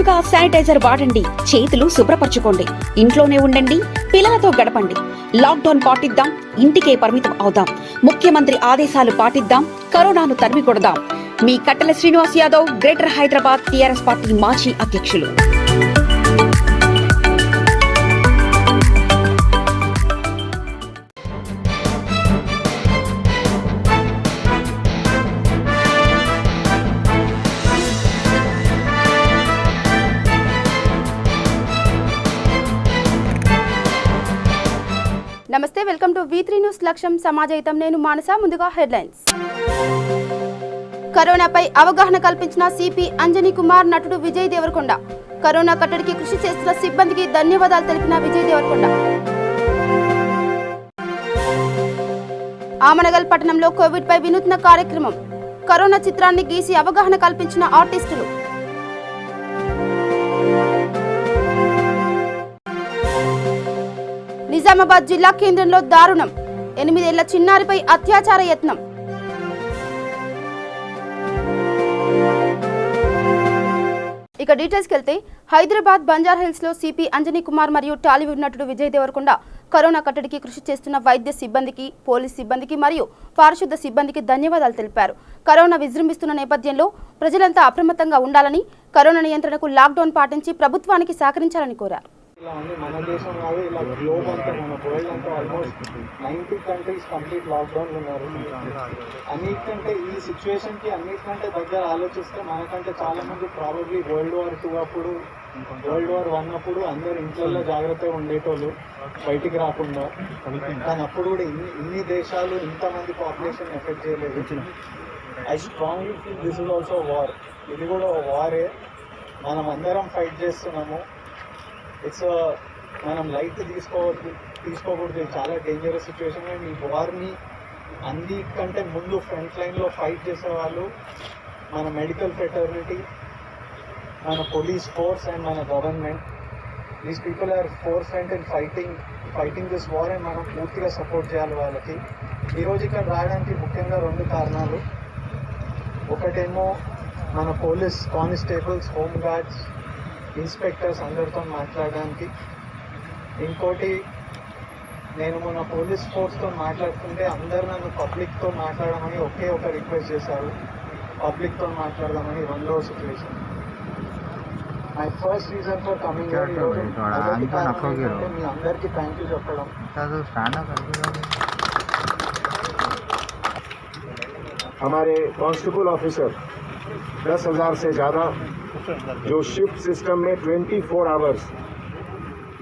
తరచుగా శానిటైజర్ వాడండి, చేతులు శుభ్రపరచుకోండి, ఇంట్లోనే ఉండండి, పిల్లలతో గడపండి. లాక్డౌన్ పాటిద్దాం, ఇంటికే పరిమితం అవుదాం. ముఖ్యమంత్రి ఆదేశాలు పాటిద్దాం, కరోనాను తరిమి కొడదాం. మీ కట్టెల Srinivas Yadav, greater Hyderabad TRS party మాజీ అధ్యక్షులు. నమస్తే, వెల్కమ్ టు V3 న్యూస్. లక్ష్యం సమాజహితం. నేను మానస. ముందుగా హెడ్లైన్స్. కరోనాపై అవగాహన కల్పించిన సిపి అంజనీ కుమార్, నటుడు విజయ్ దేవరకొండ. కరోనా కట్టడికి కృషి చేస్తున్న సిబ్బందికి ధన్యవాదాలు తెలిపిన విజయ్ దేవరకొండ. ఆమనగల్ పట్టణంలో కోవిడ్ పై వినూత్న కార్యక్రమం. కరోనా చిత్రాన్ని గీసి అవగాహన కల్పించిన ఆర్టిస్టులు. నిజామాబాద్ జిల్లా కేంద్రంలో దారుణం. 8 ఏళ్ల చిన్నారిపై అత్యాచార యత్నం. ఇక డీటెయిల్స్కి వెళ్తే, హైదరాబాద్ బంజారాహిల్స్ లో సిపి అంజనీ కుమార్ మరియు టాలీవుడ్ నటుడు విజయ్ దేవరకొండ కరోనా కట్టడికి కృషి చేస్తున్న వైద్య సిబ్బందికి, పోలీస్ సిబ్బందికి మరియు పారిశుద్ధ సిబ్బందికి ధన్యవాదాలు తెలిపారు. కరోనా విజృంభిస్తున్న నేపథ్యంలో ప్రజలంతా అప్రమత్తంగా ఉండాలని, కరోనా నియంత్రణకు లాక్డౌన్ పాటించి ప్రభుత్వానికి సహకరించాలని కోరారు. మన దేశం కాదు, ఇలా గ్లోబ్ అంతా, మన వరల్డ్ అంతా ఆల్మోస్ట్ 90 కంట్రీస్ కంప్లీట్ లాక్డౌన్లో ఉన్నారు. అన్నిటికంటే ఈ సిచ్యువేషన్కి అన్నిటికంటే దగ్గర ఆలోచిస్తే మనకంటే చాలా మంది ప్రాబబ్లీ World War II అప్పుడు, World War I అప్పుడు అందరు ఇంట్లో జాగ్రత్తగా ఉండేటోళ్ళు, బయటికి రాకుండా. కానీ అప్పుడు కూడా ఇన్ని దేశాలు ఇంతమంది పాపులేషన్ ఎఫెక్ట్ చేయలేదు. I strongly feel this is also war. ఇది కూడా వారే, మనం అందరం ఫైట్ చేస్తున్నాము. మనం లైట్ తీసుకోకూడదు. చాలా డేంజరస్ సిచ్యువేషన్. ఈ వార్ని అన్నిటికంటే ముందు ఫ్రంట్ లైన్లో ఫైట్ చేసే వాళ్ళు మన మెడికల్ ఫెటర్నిటీ, మన పోలీస్ ఫోర్స్ అండ్ మన government. These people are forefront in fighting this war and మనం పూర్తిగా సపోర్ట్ చేయాలి వాళ్ళకి. ఈరోజు ఇక్కడ రావడానికి ముఖ్యంగా 2 కారణాలు. ఒకటేమో మన police constables, home guards, inspectors అందరితో మాట్లాడడానికి. ఇంకోటి, నేను మన పోలీస్ ఫోర్స్తో మాట్లాడుతుంటే అందరు నన్ను పబ్లిక్తో మాట్లాడమని ఒకే ఒక రిక్వెస్ట్ చేశారు, పబ్లిక్తో మాట్లాడదామని. 2వ situation, my first reason for coming మీ అందరికీ థ్యాంక్ యూ చెప్పడం. हमारे कांस्टेबल ऑफिसर 10,000 से ज़्यादा जो शिफ्ट सिस्टम में 24 आवर्स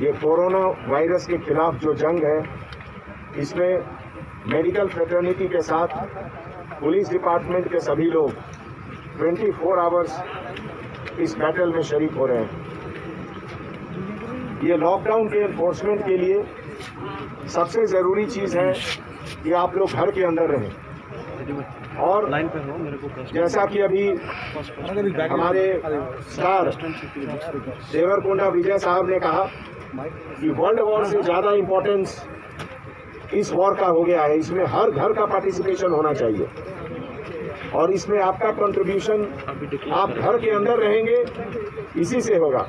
ये कोरोना वायरस के खिलाफ जो जंग है, इसमें मेडिकल फ्रेटर्निटी के साथ पुलिस डिपार्टमेंट के सभी लोग 24 आवर्स इस बैटल में शरीक हो रहे हैं. ये लॉकडाउन के एनफोर्समेंट के लिए सबसे ज़रूरी चीज़ है कि आप लोग घर के अंदर रहें. और जैसा कि अभी हमारे स्टार देवरकोंडा विजय साहब ने कहा कि वर्ल्ड वॉर से ज़्यादा इम्पोर्टेंस इस वॉर का हो गया है. इसमें हर घर का पार्टिसिपेशन होना चाहिए और इसमें आपका कंट्रीब्यूशन, आप घर के अंदर रहेंगे, इसी से होगा.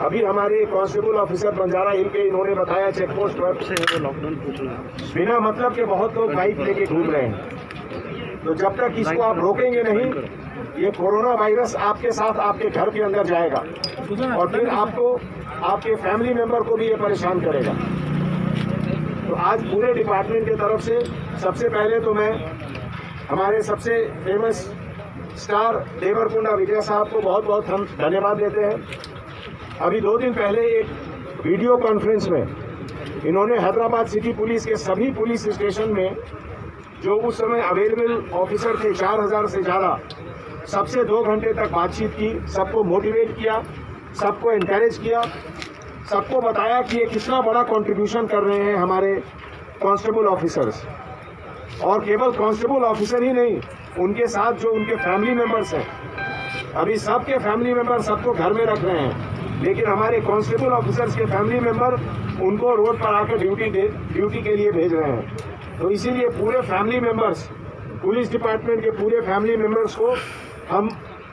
अभी हमारे कांस्टेबल ऑफिसर बंजारा हिल के इन्होंने बताया चेक पोस्ट पर बिना मतलब के बहुत लोग बाइक लेके घूम रहे हैं. तो जब तक इसको आप रोकेंगे नहीं, ये कोरोना वायरस आपके साथ आपके घर के अंदर जाएगा और फिर आपको, आपके फैमिली मेंबर को भी ये परेशान करेगा. तो आज पूरे डिपार्टमेंट की तरफ से सबसे पहले तो मैं हमारे सबसे फेमस स्टार देवरकोंडा विजय साहब को बहुत बहुत हम धन्यवाद देते हैं. अभी 2 दिन पहले एक वीडियो कॉन्फ्रेंस में इन्होंने हैदराबाद सिटी पुलिस के सभी पुलिस स्टेशन में जो उस समय अवेलेबल ऑफिसर थे 4,000 से ज़्यादा, सबसे 2 घंटे तक बातचीत की, सबको मोटिवेट किया, सबको एनकरेज किया, सबको बताया कि ये कितना बड़ा कंट्रीब्यूशन कर रहे हैं हमारे कांस्टेबल ऑफिसर्स. और केवल कांस्टेबल ऑफिसर ही नहीं, उनके साथ जो उनके फैमिली मेम्बर्स हैं, अभी सबके फैमिली मेम्बर सबको घर में रख रहे हैं, लेकिन हमारे कांस्टेबल ऑफिसर्स के फैमिली मेम्बर उनको रोड पर आकर ड्यूटी के लिए भेज रहे हैं. तो इसीलिए पूरे फैमिली मेम्बर्स, पुलिस डिपार्टमेंट के पूरे फैमिली मेम्बर्स को हम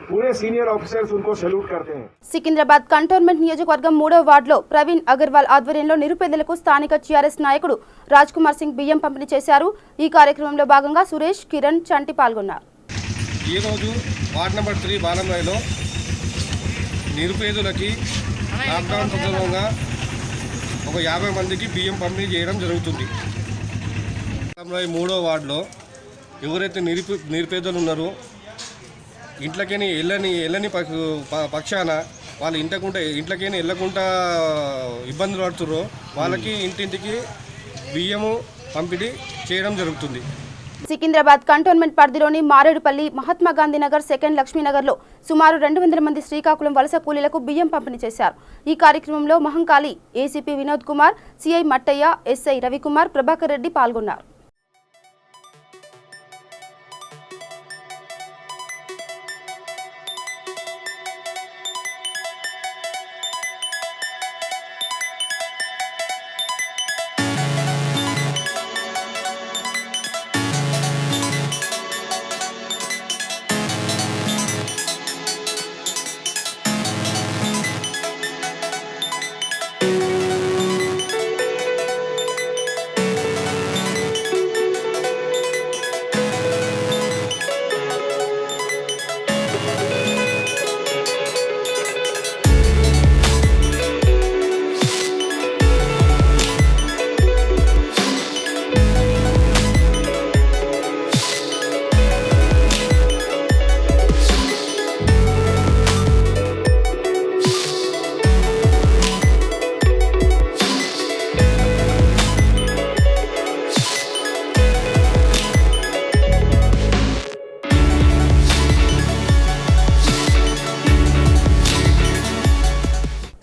पूरे सीनियर ऑफिसर्स उनको सैल्यूट करते हैं। సికింద్రాబాద్ కంటోన్మెంట్ నియోజకవర్గం 3వ వార్డులో ప్రవీణ్ అగర్వాల్ ఆధ్వర్యంలో నిరుపేదలకు స్థానిక టీఆర్ఎస్ నాయకుడు రాజ్ కుమార్ సింగ్ బియ్యం పంపిణీ చేశారు. ఈ కార్యక్రమంలో భాగంగా సురేష్, కిరణ్, చంటి పాల్గొన్నారు. ఈ రోజు వార్డ్ నెంబర్ 3 బాలంరాయిలో నిరుపేదలకి లాక్డౌన్ సందర్భంగా ఒక 50 మందికి బియ్యం పంపిణీ చేయడం జరుగుతుంది. బాలంరాయి 3వ వార్డులో ఎవరైతే నిరుపేదలు ఉన్నారో ఇంట్లోకేని వెళ్ళని పక్షాన వాళ్ళు ఇంట్లోకేని వెళ్ళకుండా ఇబ్బందులు పడుతుర్రో వాళ్ళకి ఇంటింటికి బియ్యము పంపిణీ చేయడం జరుగుతుంది. సికింద్రాబాద్ కంటోన్మెంట్ పరిధిలోని మారేడుపల్లి, మహాత్మా గాంధీ నగర్, సెకండ్ లక్ష్మీనగర్లో సుమారు 200 మంది శ్రీకాకుళం వలస కూలీలకు బియ్యం పంపిణీ చేశారు. ఈ కార్యక్రమంలో Mahankali ACP Vinod Kumar, CI Mattaiah, SI Ravikumar, Prabhakar Reddy పాల్గొన్నారు.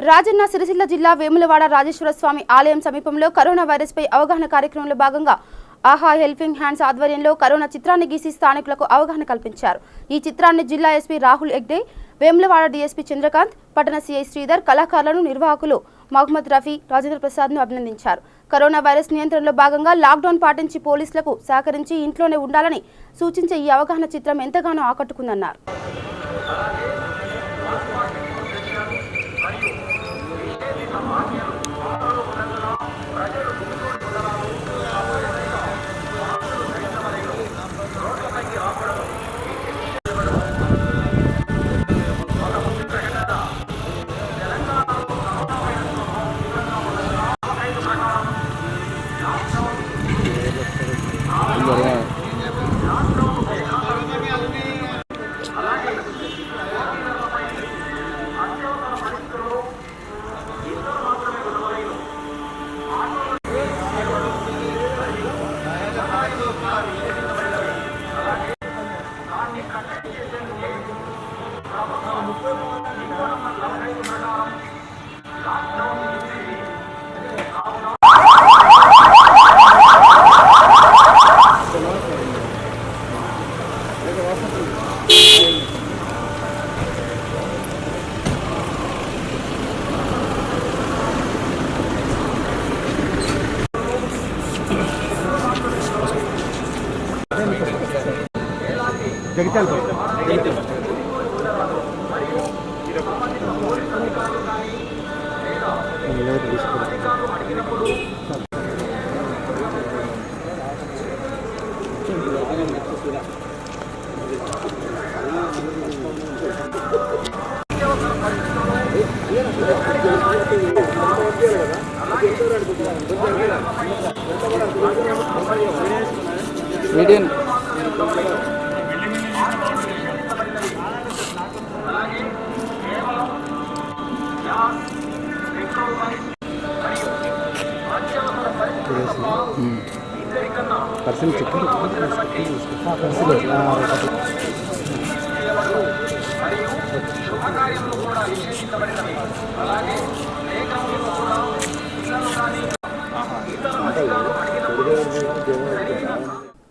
రాజన్న సిరిసిల్ల జిల్లా వేములవాడ రాజేశ్వర స్వామి ఆలయం సమీపంలో కరోనా వైరస్పై అవగాహన కార్యక్రమంలో భాగంగా ఆహా హెల్పింగ్ హ్యాండ్స్ ఆధ్వర్యంలో కరోనా చిత్రాన్ని గీసి స్థానికులకు అవగాహన కల్పించారు. ఈ చిత్రాన్ని జిల్లా ఎస్పీ రాహుల్ ఎగ్డే, వేములవాడ డీఎస్పీ చంద్రకాంత్, పట్టణ సిఐ శ్రీధర్, కళాకారులను, నిర్వాహకులు మహమ్మద్ రఫీ, రాజేంద్ర ప్రసాద్ను అభినందించారు. కరోనా వైరస్ నియంత్రణలో భాగంగా లాక్డౌన్ పాటించి పోలీసులకు సహకరించి ఇంట్లోనే ఉండాలని సూచించే ఈ అవగాహన చిత్రం ఎంతగానో ఆకట్టుకుందన్నారు.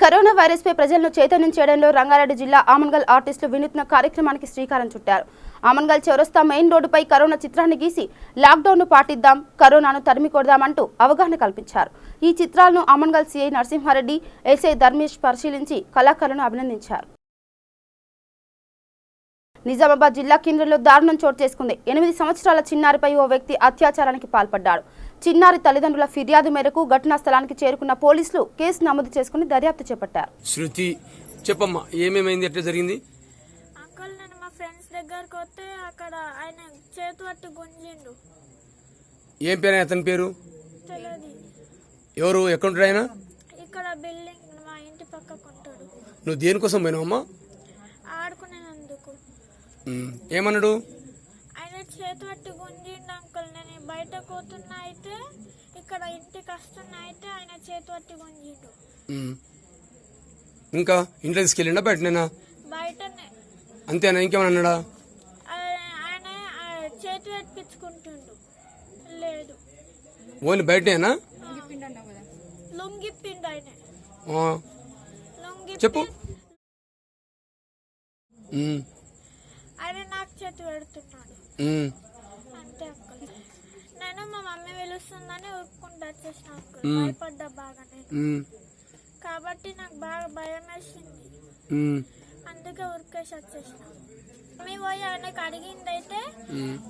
కరోనా వైరస్ పై ప్రజలను చైతన్యం చేయడంలో రంగారెడ్డి జిల్లా ఆమన్గల్ ఆర్టిస్టులు వినూత్న కార్యక్రమానికి శ్రీకారం చుట్టారు. ఆమన్గల్ చౌరస్తా మెయిన్ రోడ్డుపై కరోనా చిత్రాన్ని గీసి లాక్డౌన్ను పాటిద్దాం, కరోనాను తరిమి కొడదామంటూ అవగాహన కల్పించారు. ఈ చిత్రాలను ఆమన్గల్ సిఐ నరసింహారెడ్డి, ఎస్ఐ ధర్మేష్ పరిశీలించి కళాకారులను అభినందించారు. నిజామాబాద్ జిల్లా కేంద్రంలో దారుణం చోటు చేసుకుంది. 8 సంవత్సరాల చిన్నారిపై ఓ వ్యక్తి అత్యాచారానికి పాల్పడ్డాడు. చిన్నారి తల్లిదండ్రుల ఫిర్యాదు మేరకు ఘటనా స్థలానికి చేరుకున్న పోలీసులు కేసు నమోదు చేసుకుని దర్యాప్తు చేపట్టారు. శృతి చెప్పమ్మా, ఏమేమైంది, ఎట్లా జరిగింది? అంకుల్, నేను మా ఫ్రెండ్స్ దగ్గరకు వస్తే అక్కడ ఆయన చేతు పట్టి గుంజిండు. ఏం పేరు అతని పేరు? తెలియదు. ఎవరు, ఎక్కడుంటాడు ఆయన? ఇక్కడ బిల్డింగ్ మా ఇంటి పక్కకు ఉంటాడు. నువ్వు దేనికోసం పోయినావమ్మా? ఆడుకునేందుకు. ఏమన్నాడు? ఆయన చేతు పట్టి గుంజిండు అంకుల్. నేను బయటకు పోతున్నా అయితే ఇక్కడ ఇంటికి వస్తున్నా అయితే ఆయన చేతు పట్టి గుంజిండు. ఇంకా ఇంట్లో తీసుకెళ్ళిండా బయటనేనా? బయటనే. అంతేనా, ఇంకేమన్నా అన్నాడా? ఆయన చేతి పెట్టించుకుంటుండు. లేదు, ఓన్లీ బయటనేనా? లొంగిప్పిండు ఆయన. చెప్పు. ఆయన నాకు చేతి పెడుతున్నాడు అంతే అంకుల్. నేను మా మమ్మీ పిలుస్తుందని ఊరుకుంటూ వచ్చేసిన అంకుల్. భయపడ్డా బాగా నేను. కాబట్టి నాకు బాగా భయం వేసింది. అందుకే ఉరికేసి వచ్చేసిన. మమ్మీ పోయి ఆయనకు అడిగింది అయితే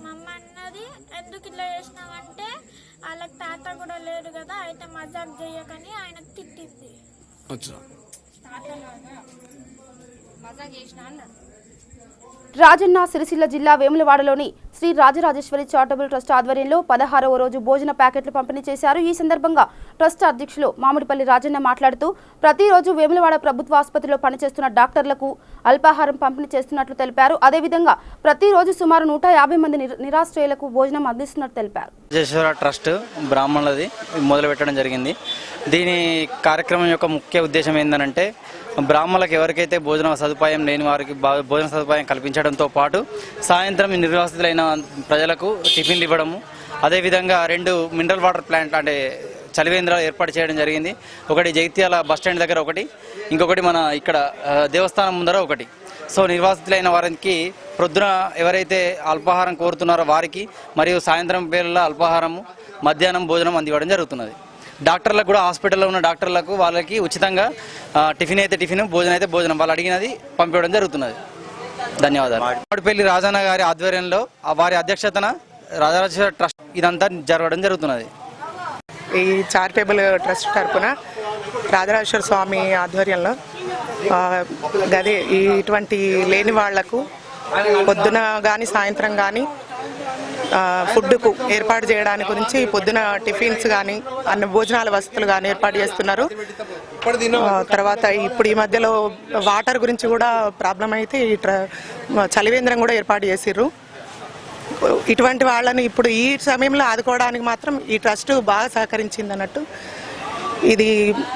మా అమ్మ అన్నది, ఎందుకు ఇట్లా చేసినావంటే వాళ్ళకి తాత కూడా లేడు కదా, అయితే మజాక్ చేయకని ఆయనకు తిట్టింది. రాజన్న సిరిసిల్ల జిల్లా వేములవాడలోని శ్రీ రాజరాజేశ్వరి చారిటబుల్ ట్రస్ట్ ఆధ్వర్యంలో 16వ రోజు భోజన ప్యాకెట్లు పంపిణీ చేశారు. ఈ సందర్భంగా ట్రస్ట్ అధ్యక్షులు మామిడిపల్లి రాజన్న మాట్లాడుతూ ప్రతిరోజు వేములవాడ ప్రభుత్వ ఆసుపత్రిలో పనిచేస్తున్న డాక్టర్లకు అల్పాహారం పంపిణీ చేస్తున్నట్లు తెలిపారు. అదేవిధంగా ప్రతిరోజు సుమారు 150 మంది నిరాశ్రయులకు భోజనం అందిస్తున్నట్లు తెలిపారు. రాజేశ్వర ట్రస్ట్ బ్రాహ్మణులది మొదలు పెట్టడం జరిగింది. దీని కార్యక్రమం యొక్క ముఖ్య ఉద్దేశం ఏంటంటే బ్రాహ్మణులకు ఎవరికైతే భోజన సదుపాయం లేని వారికి భోజన సదుపాయం కల్పించడంతో పాటు సాయంత్రం నిర్వాసితులైన ప్రజలకు టిఫిన్లు ఇవ్వడము, అదేవిధంగా 2 మినరల్ వాటర్ ప్లాంట్ అంటే చలివేంద్రాలు ఏర్పాటు చేయడం జరిగింది. ఒకటి జగిత్యాల బస్టాండ్ దగ్గర ఒకటి, ఇంకొకటి మన ఇక్కడ దేవస్థానం ముందర ఒకటి. సో నిర్వాసితులైన వారికి ప్రొద్దున ఎవరైతే అల్పాహారం కోరుతున్నారో వారికి మరియు సాయంత్రం వేళల్లో అల్పాహారము, మధ్యాహ్నం భోజనం అందివ్వడం జరుగుతున్నది. డాక్టర్లకు కూడా హాస్పిటల్లో ఉన్న డాక్టర్లకు వాళ్ళకి ఉచితంగా టిఫిన్ అయితే టిఫిన్, భోజనం అయితే భోజనం వాళ్ళు అడిగినది పంపించడం జరుగుతున్నది. ధన్యవాదాలు. మామిడిపల్లి రాజన్న గారి ఆధ్వర్యంలో వారి అధ్యక్షతన రాజరాజేశ్వర ట్రస్ట్ ఇదంతా జరగడం జరుగుతున్నది. ఈ చారిటబుల్ ట్రస్ట్ తరఫున రాజరాజేశ్వర స్వామి ఆధ్వర్యంలో గదే ఇటువంటి లేని వాళ్లకు పొద్దున కానీ సాయంత్రం కానీ ఫుడ్కు ఏర్పాటు చేయడానికి గురించి పొద్దున టిఫిన్స్ కానీ అన్ని భోజనాల వసతులు కానీ ఏర్పాటు చేస్తున్నారు. తర్వాత ఇప్పుడు ఈ మధ్యలో వాటర్ గురించి కూడా ప్రాబ్లం అయితే ఈ చలివేంద్రం కూడా ఏర్పాటు చేసిర్రు. ఇటువంటి వాళ్ళని ఇప్పుడు ఈ సమయంలో ఆదుకోవడానికి మాత్రం ఈ ట్రస్ట్ బాగా సహకరించింది అన్నట్టు. ఇది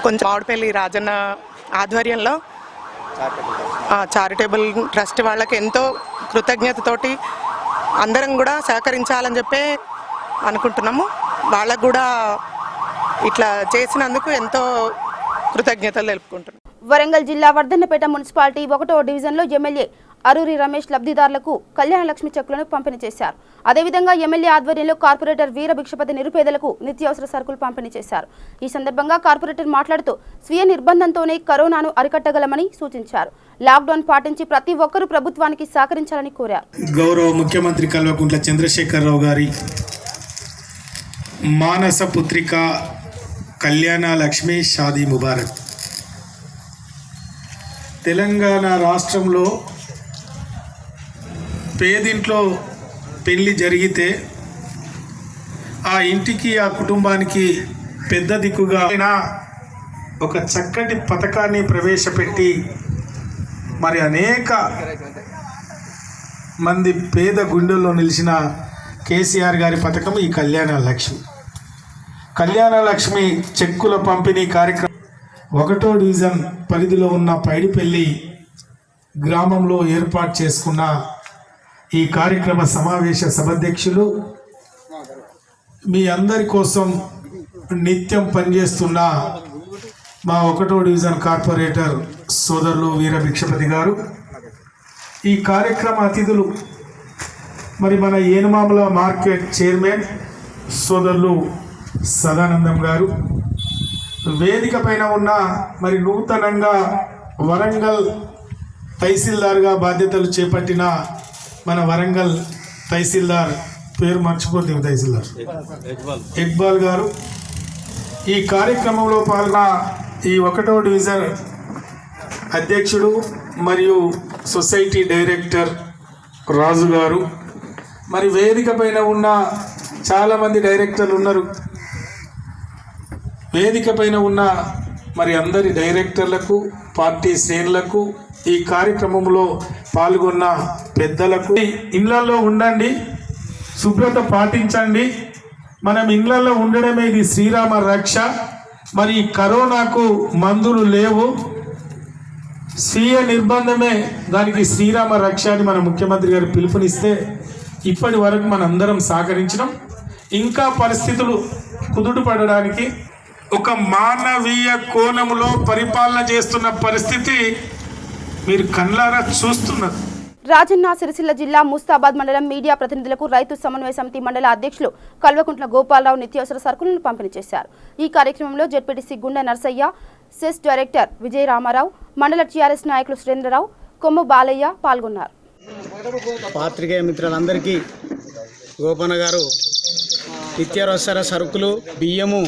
కొంచెం మామిడిపల్లి రాజన్న ఆధ్వర్యంలో చారిటబుల్ ట్రస్ట్ వాళ్ళకి ఎంతో కృతజ్ఞతతోటి అందరం కూడా సహకరించాలని చెప్పి అనుకుంటున్నాము. వాళ్ళకు కూడా ఇట్లా చేసినందుకు ఎంతో కృతజ్ఞతలు తెలుపుకుంటున్నాం. వరంగల్ జిల్లా వర్ధన్నపేట మున్సిపాలిటీ 1వ డివిజన్లో ఎమ్మెల్యే అరూరి రమేష్ లబ్ధిదారులకు కళ్యాణ లక్ష్మి చెక్కులను పంపిణీ చేశారు. అదేవిధంగా ఎమ్మెల్యే ఆధ్వర్యంలో కార్పొరేటర్ వీర భిక్షపతి నిరుపేదలకు నిత్యావసర సరుకులు పంపిణీ చేశారు. ఈ సందర్భంగా కార్పొరేటర్ మాట్లాడుతూ స్వీయ నిర్బంధంతోనే కరోనాను అరికట్టగలమని సూచించారు. లాక్డౌన్ పాటించి ప్రతి ఒక్కరూ ప్రభుత్వానికి సహకరించాలని కోరారు. గౌరవ ముఖ్యమంత్రి కల్వకుంట్ల చంద్రశేఖరరావు గారి మానస పుత్రిక కళ్యాణ లక్ష్మి షాదీ ముబారక్. తెలంగాణ రాష్ట్రంలో పేదింట్లో పెళ్లి జరిగితే ఆ ఇంటికి ఆ కుటుంబానికి పెద్ద దిక్కుగా ఒక చక్కటి పథకాన్ని ప్రవేశపెట్టి మరి అనేక మంది పేద గుండెల్లో నిలిచిన కేసీఆర్ గారి పథకం ఈ కళ్యాణ లక్ష్మి. కళ్యాణ లక్ష్మి చెక్కుల పంపిణీ కార్యక్రమం 1వ డివిజన్ పరిధిలో ఉన్న పైడిపల్లి గ్రామంలో ఏర్పాటు చేసుకున్న ఈ కార్యక్రమ సమావేశ సభాధ్యక్షులు, మీ అందరి కోసం నిత్యం పనిచేస్తున్న మా 1వ డివిజన్ కార్పొరేటర్ సోదరులు వీర భిక్షపతి గారు, ఈ కార్యక్రమ అతిథులు మరి మన ఏనుమాముల మార్కెట్ చైర్మన్ సోదరులు సదానందం గారు, వేదిక పైన ఉన్న మరి నూతనంగా వరంగల్ తహసీల్దార్గా బాధ్యతలు చేపట్టిన మన వరంగల్ తహసీల్దార్ పేరు మర్చిపోతుంది, తహసీల్దార్ ఇక్బాల్ గారు ఈ కార్యక్రమంలో పాల్గొన్న ఈ 1వ డివిజన్ అధ్యక్షుడు మరియు సొసైటీ డైరెక్టర్ రాజు గారు, మరి వేదిక పైన ఉన్న చాలామంది డైరెక్టర్లు ఉన్నారు. వేదిక పైన ఉన్న మరి అందరి డైరెక్టర్లకు, పార్టీ శ్రేణులకు, ఈ కార్యక్రమంలో పాల్గొన్న పెద్దలకు, ఇళ్లలో ఉండండి, శుభ్రత పాటించండి. మనం ఇళ్లలో ఉండడమే ఇది శ్రీరామ రక్ష. మరి కరోనాకు మందులు లేవు, స్వీయ నిర్బంధమే దానికి శ్రీరామ రక్ష అని మన ముఖ్యమంత్రి గారు పిలుపునిస్తే ఇప్పటి వరకు మనందరం సహకరించడం, ఇంకా పరిస్థితులు కుదుట పడడానికి ఒక మానవీయ కోణంలో పరిపాలన చేస్తున్న పరిస్థితి మీరు కళ్ళారా చూస్తున్నారు. రాజన్న సిరిసిల్ల జిల్లా ముస్తాబాద్ మండలం మీడియా ప్రతినిధులకు రైతు సమన్వయ సమితి మండల అధ్యక్షులు కల్వకుంట్ల గోపాలరావు నిత్యావసర సరుకులను పంపిణీ చేశారు. ఈ కార్యక్రమంలో జెడ్పీటీసీ గుండె నర్సయ్య, సెస్ డైరెక్టర్ విజయ రామారావు, మండల టీఆర్ఎస్ నాయకులు సురేంద్రరావు, కొమ్ము బాలయ్య పాల్గొన్నారు. పాత్రికేయ మిత్రులందరికీ గోపన్న గారు నిత్యావసర సరుకులు బియ్యము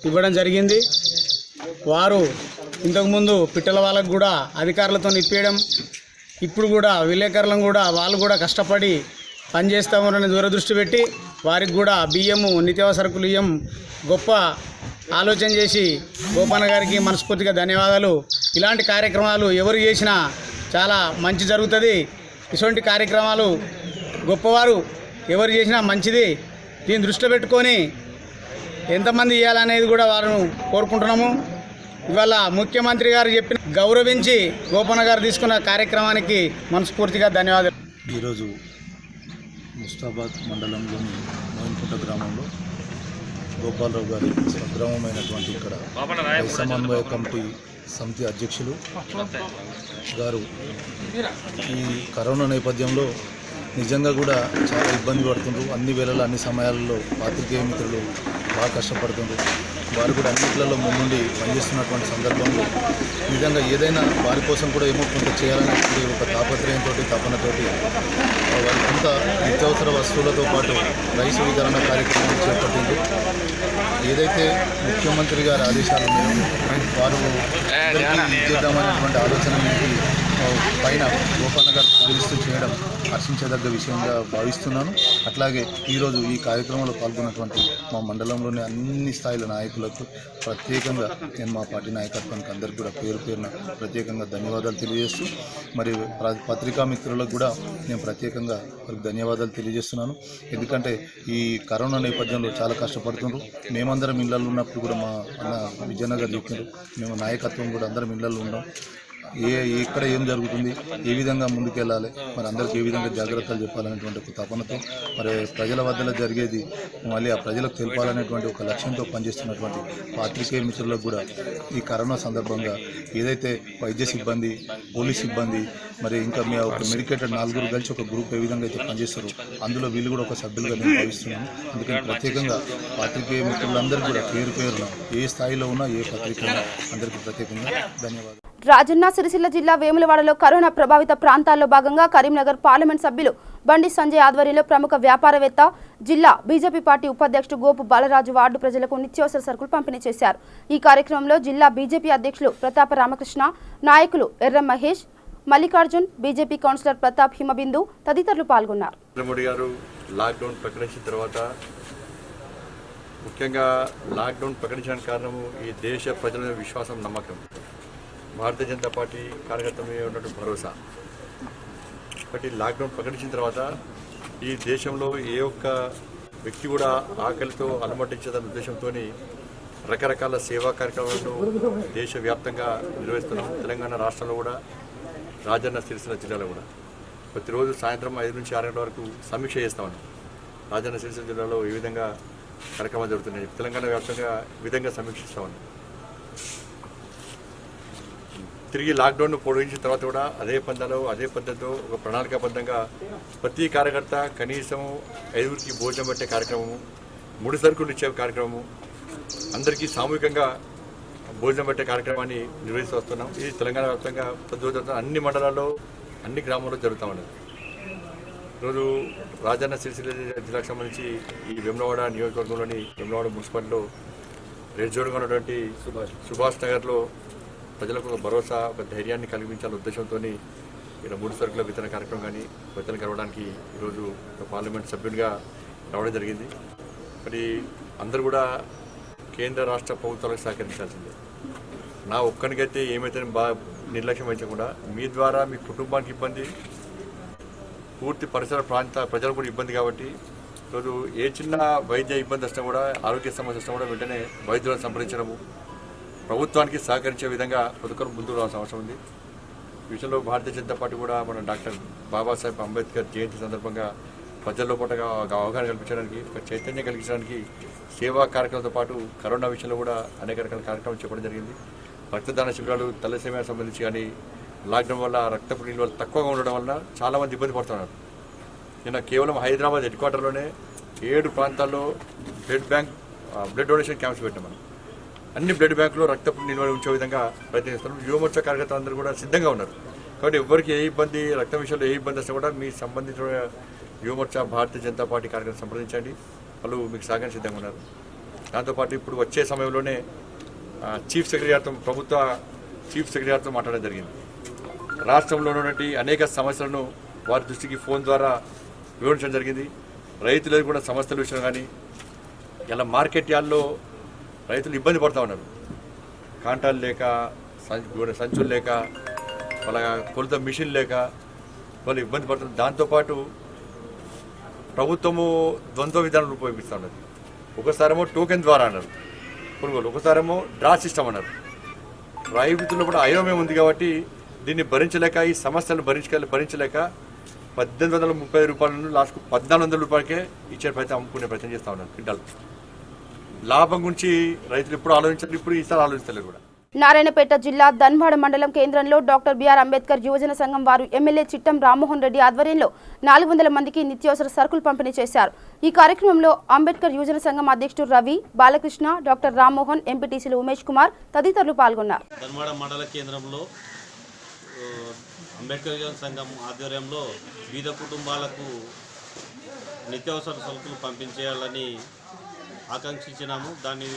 ఇవ్వడం జరిగింది. వారు ఇంతకుముందు పిట్టల వాళ్ళకు కూడా అధికారులతో ఇప్పించడం, ఇప్పుడు కూడా విలేకరులను కూడా వాళ్ళు కూడా కష్టపడి పనిచేస్తామని దూరదృష్టి పెట్టి వారికి కూడా బియ్యము నిత్యావసరకులు ఇయ్యం గొప్ప ఆలోచన చేసి గోపన్న గారికి మనస్ఫూర్తిగా ధన్యవాదాలు. ఇలాంటి కార్యక్రమాలు ఎవరు చేసినా చాలా మంచి జరుగుతుంది. ఇటువంటి కార్యక్రమాలు గొప్పవారు ఎవరు చేసినా మంచిది. దీన్ని దృష్టిలో పెట్టుకొని ఎంతమంది ఇవ్వాలనేది కూడా వారిని కోరుకుంటున్నాము. ఇవాళ ముఖ్యమంత్రి గారు చెప్పిన గౌరవించి గోపన్న గారు తీసుకున్న కార్యక్రమానికి మనస్ఫూర్తిగా ధన్యవాదాలు. ఈరోజు ముస్తాబాద్ మండలంలోని మోయిన్కుంట గ్రామంలో గోపాలరావు గారి స్వగ్రామమైనటువంటి ఇక్కడ సమన్వయ కమిటీ సమితి అధ్యక్షులు గారు ఈ కరోనా నేపథ్యంలో నిజంగా కూడా చాలా ఇబ్బంది పడుతుండ్రు. అన్ని వేళల్లో అన్ని సమయాలలో పాత్రికేయ మిత్రులు బాగా కష్టపడుతుండ్రు. వారు కూడా అన్నింటిలో ముందుండి పనిచేస్తున్నటువంటి సందర్భంలో నిజంగా ఏదైనా వారి కోసం కూడా ఏమో కొంత చేయాలనేటువంటి ఒక తాపత్రయంతో తపనతోటి వారి కొంత నిత్యావసర వస్తువులతో పాటు రైస్ వితరణ కార్యక్రమం చేపట్టింది. ఏదైతే ముఖ్యమంత్రి గారి ఆదేశాలు ఉన్నాయో వారు చేద్దామనేటువంటి ఆలోచన పైన గోపన్న గారు స్పందిస్తూ చేయడం హర్షించదగ్గ విషయంగా భావిస్తున్నాను. అట్లాగే ఈరోజు ఈ కార్యక్రమంలో పాల్గొన్నటువంటి మా మండలంలోని అన్ని స్థాయిల నాయకులకు ప్రత్యేకంగా నేను మా పార్టీ నాయకత్వానికి అందరికీ కూడా పేరు పేరున ప్రత్యేకంగా ధన్యవాదాలు తెలియజేస్తూ, మరి పత్రికా మిత్రులకు కూడా నేను ప్రత్యేకంగా వారికి ధన్యవాదాలు తెలియజేస్తున్నాను. ఎందుకంటే ఈ కరోనా నేపథ్యంలో చాలా కష్టపడుతున్నారు. మేమందరం ఇళ్లలో ఉన్నప్పుడు కూడా మా అన్న విజయనగర్ చెప్పినారు, మేము నాయకత్వం కూడా అందరం ఇళ్లలో ఉన్నాం. ఎక్కడ ఏం జరుగుతుంది, ఏ విధంగా ముందుకెళ్ళాలి, మరి అందరికీ ఏ విధంగా జాగ్రత్తలు చెప్పాలనేటువంటి ఒక తపనతో, మరి ప్రజల వద్దలో జరిగేది మళ్ళీ ఆ ప్రజలకు తెలపాలనేటువంటి ఒక లక్ష్యంతో పనిచేస్తున్నటువంటి పాత్రికేయ మిత్రులకు కూడా ఈ కరోనా సందర్భంగా ఏదైతే వైద్య సిబ్బంది, పోలీస్ సిబ్బంది, మరి ఇంకా మీ ఒక మెడికేటెడ్ 4 కలిసి ఒక గ్రూప్ ఏ విధంగా అయితే పనిచేస్తారో అందులో వీళ్ళు కూడా ఒక సభ్యులుగా నేను భావిస్తున్నాను. అందుకని ప్రత్యేకంగా పాత్రికేయ మిత్రులందరికీ కూడా పేరు పేరున ఏ స్థాయిలో ఉన్నా ఏ పత్రిక ఉన్నా అందరికీ ప్రత్యేకంగా ధన్యవాదాలు. రాజన్న సిరిసిల్ల జిల్లా వేములవాడలో కరోనా ప్రభావిత ప్రాంతాల్లో భాగంగా కరీంనగర్ పార్లమెంట్ సభ్యులు బండి సంజయ్ ఆధ్వర్యంలో ప్రముఖ వ్యాపారవేత్త, జిల్లా బీజేపీ పార్టీ ఉపాధ్యక్షుడు గోపు బాలరాజు వార్డు ప్రజలకు నిత్యావసర సరుకులు పంపిణీ చేశారు. ఈ కార్యక్రమంలో జిల్లా బీజేపీ అధ్యక్షులు ప్రతాప రామకృష్ణ, నాయకులు ఎర్ర మహేష్, మల్లికార్జున్, బీజేపీ కౌన్సిలర్ ప్రతాప్ హిమబిందు తదితరులు పాల్గొన్నారు. మోడీ గారు లాక్డౌన్ ప్రకటించిన తర్వాత ముఖ్యంగా లాక్డౌన్ ప్రకటించడానికి కారణము ఈ దేశ ప్రజల విశ్వాసం, నమ్మకం, భారతీయ జనతా పార్టీ కార్యకర్తల మీద ఉన్నటువంటి భరోసా. ఒకటి లాక్డౌన్ ప్రకటించిన తర్వాత ఈ దేశంలో ఏ ఒక్క వ్యక్తి కూడా ఆకలితో అలమటించదన్న ఉద్దేశంతో రకరకాల సేవా కార్యక్రమాలను దేశవ్యాప్తంగా నిర్వహిస్తున్నాం. తెలంగాణ రాష్ట్రంలో కూడా, రాజన్న సిరిసిల్ల జిల్లాలో కూడా ప్రతిరోజు సాయంత్రం 5 నుంచి 6 గంటల వరకు సమీక్ష చేస్తామని రాజన్న సిరిసిల్ల జిల్లాలో ఏ విధంగా కార్యక్రమాలు జరుగుతున్నాయి, తెలంగాణ వ్యాప్తంగా విధంగా సమీక్షిస్తామని. తిరిగి లాక్డౌన్ పొడిగించిన తర్వాత కూడా అదే పందాలో, అదే పద్ధతిలో ఒక ప్రణాళికాబద్ధంగా ప్రతి కార్యకర్త కనీసం 5గురికి భోజనం పెట్టే కార్యక్రమము, 3 సరుకులు ఇచ్చే కార్యక్రమము, అందరికీ సామూహికంగా భోజనం పెట్టే కార్యక్రమాన్ని నిర్వహిస్తూ వస్తున్నాం. ఇది తెలంగాణ వ్యాప్తంగా అన్ని మండలాల్లో, అన్ని గ్రామాల్లో జరుగుతూ ఉన్నది. ఈరోజు రాజన్న సిరిసిల్ల జిల్లాకు సంబంధించి ఈ వేములవాడ నియోజకవర్గంలోని వేములవాడ మున్సిపాలిటీలో రెడ్ జోన్గా ఉన్నటువంటి సుభాష్ నగర్లో ప్రజలకు ఒక భరోసా, ఒక ధైర్యాన్ని కలిగించాలనే ఉద్దేశంతో ఇక్కడ 3 సరుకుల వితరణ కార్యక్రమం కానీ వితరణ కలవడానికి ఈరోజు పార్లమెంట్ సభ్యునిగా రావడం జరిగింది. మరి అందరూ కూడా కేంద్ర రాష్ట్ర ప్రభుత్వాలకు సహకరించాల్సిందే. నా ఒక్కరికైతే ఏమైతే నిర్లక్ష్యం వహించకుండా మీ ద్వారా మీ కుటుంబానికి ఇబ్బంది, పూర్తి పరిసర ప్రాంత ప్రజలకు కూడా ఇబ్బంది. కాబట్టి ఈరోజు ఏ చిన్న వైద్య ఇబ్బంది వచ్చినా కూడా, ఆరోగ్య సమస్య వచ్చినా కూడా వెంటనే వైద్యులను సంప్రదించడము, ప్రభుత్వానికి సహకరించే విధంగా ప్రతి ఒక్కరు ముందుకు రావాల్సిన అవసరం ఉంది. ఈ విషయంలో భారతీయ జనతా పార్టీ కూడా మన డాక్టర్ బాబాసాహెబ్ అంబేద్కర్ జయంతి సందర్భంగా ప్రజల్లో పాటుగా అవగాహన కల్పించడానికి, ఒక చైతన్యం కలిగించడానికి సేవా కార్యక్రమంతో పాటు కరోనా విషయంలో కూడా అనేక రకాల కార్యక్రమాలు చెప్పడం జరిగింది. రక్తదాన శిబిరాలు, తలసేమియా సంబంధించి కానీ లాక్డౌన్ వల్ల రక్తపు నిల్వలు తక్కువగా ఉండడం వల్ల చాలామంది ఇబ్బంది పడుతున్నారు. నిన్న కేవలం హైదరాబాద్ హెడ్ క్వార్టర్లోనే 7 ప్రాంతాల్లో బ్లడ్ డొనేషన్ క్యాంప్స్ పెట్టాం. మనం అన్ని బ్లడ్ బ్యాంకులో రక్తపు నిల్వలు ఉంచే విధంగా ప్రయత్నిస్తున్నాం. యువమోర్చా కార్యకర్తలు అందరూ కూడా సిద్ధంగా ఉన్నారు. కాబట్టి ఎవరికి ఏ ఇబ్బంది, రక్తం విషయంలో ఏ ఇబ్బంది వస్తే కూడా మీ సంబంధించిన యువమోర్చా భారతీయ జనతా పార్టీ కార్యకర్తలు సంప్రదించండి, వాళ్ళు మీకు సహకరణ సిద్ధంగా ఉన్నారు. దాంతోపాటు ఇప్పుడు వచ్చే సమయంలోనే ప్రభుత్వ చీఫ్ సెక్రటరీతో మాట్లాడడం జరిగింది. రాష్ట్రంలో ఉన్నటువంటి అనేక సమస్యలను వారి దృష్టికి ఫోన్ ద్వారా వివరించడం జరిగింది. రైతులకు కూడా సమస్యల విషయం కానీ, ఇలా మార్కెట్ యార్డ్లో రైతులు ఇబ్బంది పడుతూ ఉన్నారు. కాంటాలు లేక, సంచులు లేక, వాళ్ళ కొలత మిషన్ లేక వాళ్ళు ఇబ్బంది పడుతున్నారు. దాంతోపాటు ప్రభుత్వము ద్వంద్వ విధానాలు ఉపయోగిస్తూ ఉన్నది. ఒకసారేమో టోకెన్ ద్వారా అన్నారు కొనుగోలు, ఒకసారేమో డ్రా సిస్టమ్ అన్నారు. రైతుల్లో కూడా అయోమయం ఉంది. కాబట్టి దీన్ని భరించలేక, ఈ సమస్యలను భరించలేక 1830 రూపాయల నుండి లాస్ట్కు 1400 రూపాయలకే ఇచ్చే ప్రయత్నం, అమ్ముకునే ప్రయత్నం చేస్తూ ఉన్నారు. క్వింటాల్ లాభం గురించి రైతులు ఎప్పుడు ఆలోచించారు, ఇప్పుడు ఈసారి ఆలోచిస్తలేరు కూడా. నారాయణపేట జిల్లా ధన్వాడ మండలం కేంద్రంలో డాక్టర్ బిఆర్ అంబేద్కర్ యువజన సంఘం వారు ఎమ్మెల్యే చిట్టం రామ్మోహన్ రెడ్డి ఆధ్వర్యంలో 400 మందికి నిత్యావసర సరుకులు పంపిణీ చేశారు. ఈ కార్యక్రమంలో అంబేద్కర్ యువజన సంఘం అధ్యక్షుడు రవి, బాలకృష్ణ, డాక్టర్ రామ్మోహన్, ఎంపీటీసీలు ఉమేష్ కుమార్ తదితరులు పాల్గొన్నారు. ధన్వాడ మండల కేంద్రంలో అంబేద్కర్ యువజన సంఘం ఆధ్వర్యంలో బీద కుటుంబాలకు నిత్యావసర సరుకులు పంపించేయాలని ఆకాంక్షించినాము. దాన్ని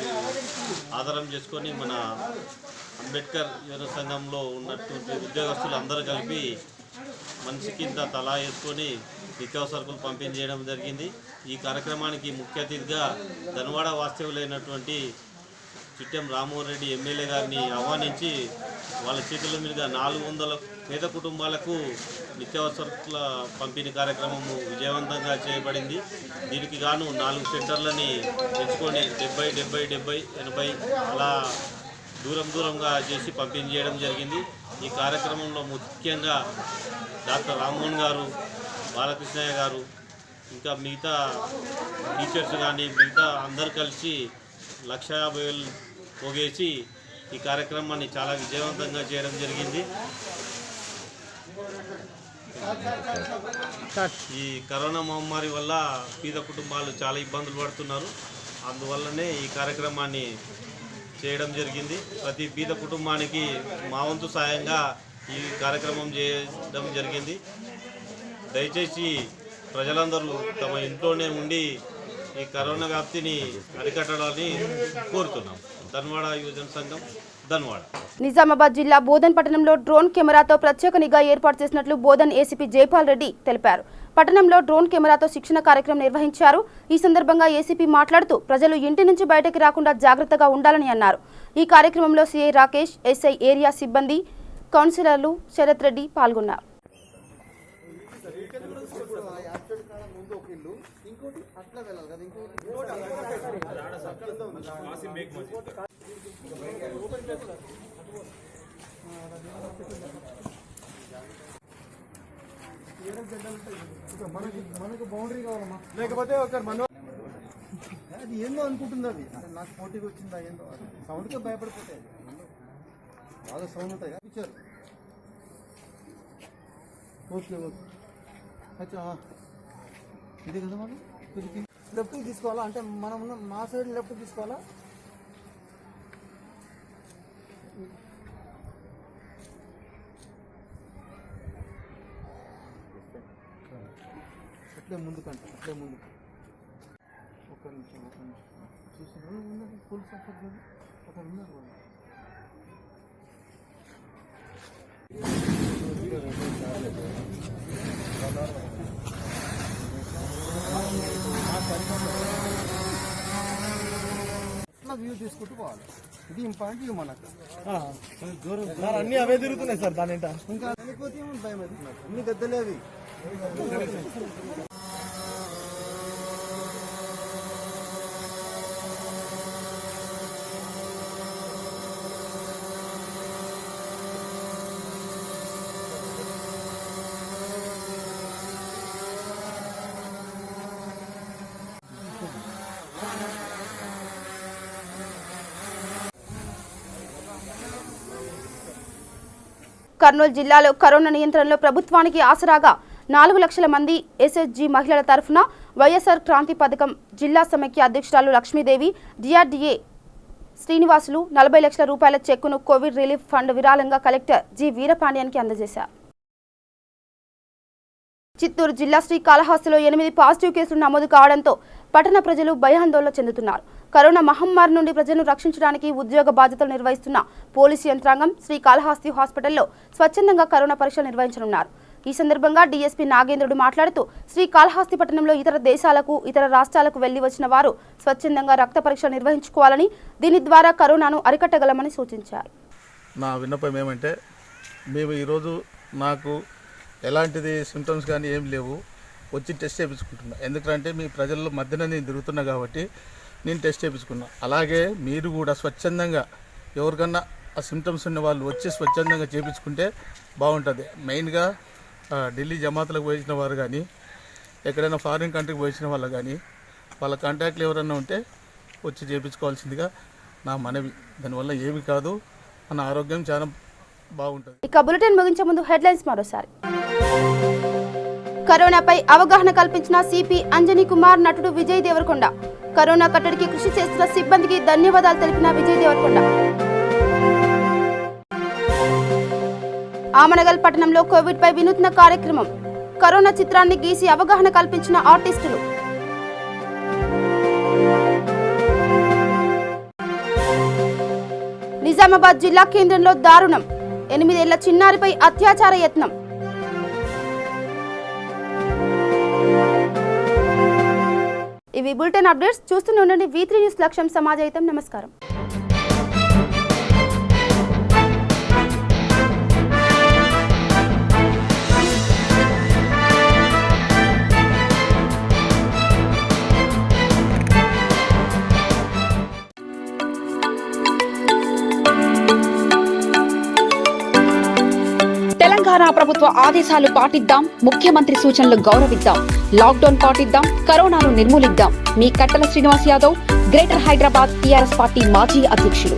ఆధారం చేసుకొని మన అంబేద్కర్ యువజన సంఘంలో ఉన్నటువంటి ఉద్యోగస్తులు అందరూ కలిపి మనిషి కింద తలా వేసుకొని నిత్యావసరకులు పంపిణీ చేయడం జరిగింది. ఈ కార్యక్రమానికి ముఖ్య అతిథిగా ధన్వాడ వాస్తవ్యులైనటువంటి చిట్టెం రామ్మోహన్ రెడ్డి ఎమ్మెల్యే గారిని ఆహ్వానించి వాళ్ళ చేతుల మీదుగా 400 పేద కుటుంబాలకు నిత్యావసరాల పంపిణీ కార్యక్రమము విజయవంతంగా చేయబడింది. దీనికి గాను 4 సెంటర్లని ఎంచుకొని 70, 80 అలా దూరంగా చేసి పంపిణీ చేయడం జరిగింది. ఈ కార్యక్రమంలో ముఖ్యంగా డాక్టర్ రామ్మోహన్ గారు, బాలకృష్ణయ్య గారు, ఇంకా మిగతా టీచర్స్ కానీ మిగతా అందరు కలిసి 150,000 పోగేసి ఈ కార్యక్రమాన్ని చాలా విజయవంతంగా చేయడం జరిగింది. ఈ కరోనా మహమ్మారి వల్ల పేద కుటుంబాలు చాలా ఇబ్బందులు పడుతున్నారు. అందువల్లనే ఈ కార్యక్రమాన్ని చేయడం జరిగింది. ప్రతి పేద కుటుంబానికి మా వంతు సాయంగా ఈ కార్యక్రమం చేయడం జరిగింది. దయచేసి ప్రజలందరూ తమ ఇంట్లోనే ఉండి ఈ కరోనా వ్యాప్తిని అరికట్టాలని కోరుతున్నాం. ధన్వాడ యువజన సంఘం, ధన్వాడ. నిజామాబాద్ జిల్లా బోధన్ పట్టణంలో డ్రోన్ కెమెరాతో ప్రత్యేక నిఘా ఏర్పాటు చేసినట్లు బోధన్ ఏసీపీ జైపాల్ రెడ్డి తెలిపారు. పట్టణంలో డ్రోన్ కెమెరాతో శిక్షణ కార్యక్రమం నిర్వహించారు. ఈ సందర్భంగా ఏసీపీ మాట్లాడుతూ ప్రజలు ఇంటి నుంచి బయటకు రాకుండా జాగ్రత్తగా ఉండాలని అన్నారు. ఈ కార్యక్రమంలో సీఐ రాకేష్, ఎస్ఐ ఏరియా సిబ్బంది, కౌన్సిలర్లు శరత్ రెడ్డి పాల్గొన్నారు. మనకు బౌండరీ కావాలమ్మా, లేకపోతే ఒకసారి అది ఏందో అనుకుంటుంది. అది నాకు పోటీకి వచ్చిందా ఏందో, సౌండ్కే భయపడిపోతాయి. బాగా సౌండ్ ఉంటాయి పిక్చర్. ఓకే అచ్చా, ఇది కదా మనం లెఫ్ట్కి తీసుకోవాలా, అంటే మనం మా సైడ్ లెఫ్ట్ తీసుకోవాలా. ముందుకంటే ఇట్లే ముందు ఒక్క నిమిషం చూసిన ఫుల్ సపోర్ట్ అక్కడ ఉన్నారు వాళ్ళు. ఇట్లా వ్యూ తీసుకుంటూ పోవాలి. ఇది ఇంపార్టెంట్ వ్యూ మనకు. అన్ని అవే తిరుగుతున్నాయి సార్. దాని ఇంకా వెళ్ళిపోతే భయం అవుతున్నారు. అన్ని గద్దలేవి. కర్నూలు జిల్లాలో కరోనా నియంత్రణలో ప్రభుత్వానికి ఆసరాగా 4 లక్షల మంది ఎస్ఎస్జి మహిళల తరఫున వైఎస్ఆర్ క్రాంతి పథకం జిల్లా సమైక్య అధ్యక్షురాలు లక్ష్మీదేవి, డిఆర్డీఏ శ్రీనివాసులు 40 లక్షల రూపాయల చెక్కును కోవిడ్ రిలీఫ్ ఫండ్ విరాళంగా కలెక్టర్ జి వీరపాండ్యానికి అందజేశారు. చిత్తూరు జిల్లా శ్రీకాళహస్తిలో 8 పాజిటివ్ కేసులు నమోదు కావడంతో పట్టణ ప్రజలు భయాందోళన చెందుతున్నారు. కరోనా మహమ్మారి నుండి ప్రజలను రక్షించడానికి ఉద్యోగ బాధ్యతలు నిర్వహిస్తున్న పోలీసు యంత్రాంగం శ్రీకాళహస్తి హాస్పిటల్లో స్వచ్ఛందంగా కరోనా పరీక్షలు నిర్వహించనున్నారు. ఈ సందర్భంగా డీఎస్పీ నాగేంద్రుడు మాట్లాడుతూ శ్రీకాళహస్తి పట్టణంలో ఇతర దేశాలకు, ఇతర రాష్ట్రాలకు వెళ్లి వచ్చిన వారు స్వచ్ఛందంగా రక్త పరీక్ష నిర్వహించుకోవాలని, దీని ద్వారా కరోనాను అరికట్టగలమని సూచించారు. నా విన్నపం ఏమంటే, మేము ఈరోజు నాకు ఎలాంటిది సింప్టమ్స్ కానీ ఏం లేవు, వచ్చి టెస్ట్ చేయించుకుంటున్నా. ఎందుకంటే మీ ప్రజల్లో మధ్యన నేను తిరుగుతున్నా కాబట్టి నేను టెస్ట్ చేయించుకున్నా. అలాగే మీరు కూడా స్వచ్ఛందంగా ఎవరికన్నా ఆ సింప్టమ్స్ ఉన్న వాళ్ళు వచ్చి స్వచ్ఛందంగా చేయించుకుంటే బాగుంటుంది. మెయిన్గా ఢిల్లీ జమాతులకు పోయించిన వారు కానీ, ఎక్కడైనా ఫారిన్ కంట్రీకి పోయించిన వాళ్ళు కానీ, వాళ్ళ కాంటాక్ట్లు ఎవరైనా ఉంటే వచ్చి చేయించుకోవాల్సిందిగా నా మనవి. దానివల్ల ఏమి కాదు, మన ఆరోగ్యం చాలా బాగుంటుంది. ఇక బులెటిన్ ముగించే ముందు హెడ్లైన్స్ మరోసారి. కరోనాపై అవగాహన కల్పించిన సిపి అంజనీ కుమార్, నటుడు విజయ్ దేవరకొండ. కరోనా కట్టడికి కృషి చేస్తున్న సిబ్బందికి ధన్యవాదాలు తెలిపిన విజయ్ దేవరకొండ. ఆమనగల్ పట్టణంలో కోవిడ్ పై వినూత్న కార్యక్రమం. కరోనా చిత్రాన్ని గీసి అవగాహన కల్పించిన ఆర్టిస్టులు. నిజామాబాద్ జిల్లా కేంద్రంలో దారుణం. 8 ఏళ్ల చిన్నారిపై అత్యాచార యత్నం. ఇవి బులెటిన్ అప్డేట్స్. చూస్తూనే ఉండండి V3 న్యూస్. లక్ష్యం సమాజహితం. నమస్కారం. తెలంగాణ ప్రభుత్వ ఆదేశాలు పాటిద్దాం, ముఖ్యమంత్రి సూచనలు గౌరవిద్దాం, లాక్డౌన్ పాటిద్దాం, కరోనాను నిర్మూలిద్దాం. మీ కట్టల Srinivas Yadav, greater Hyderabad TRS party మాజీ అధ్యక్షులు.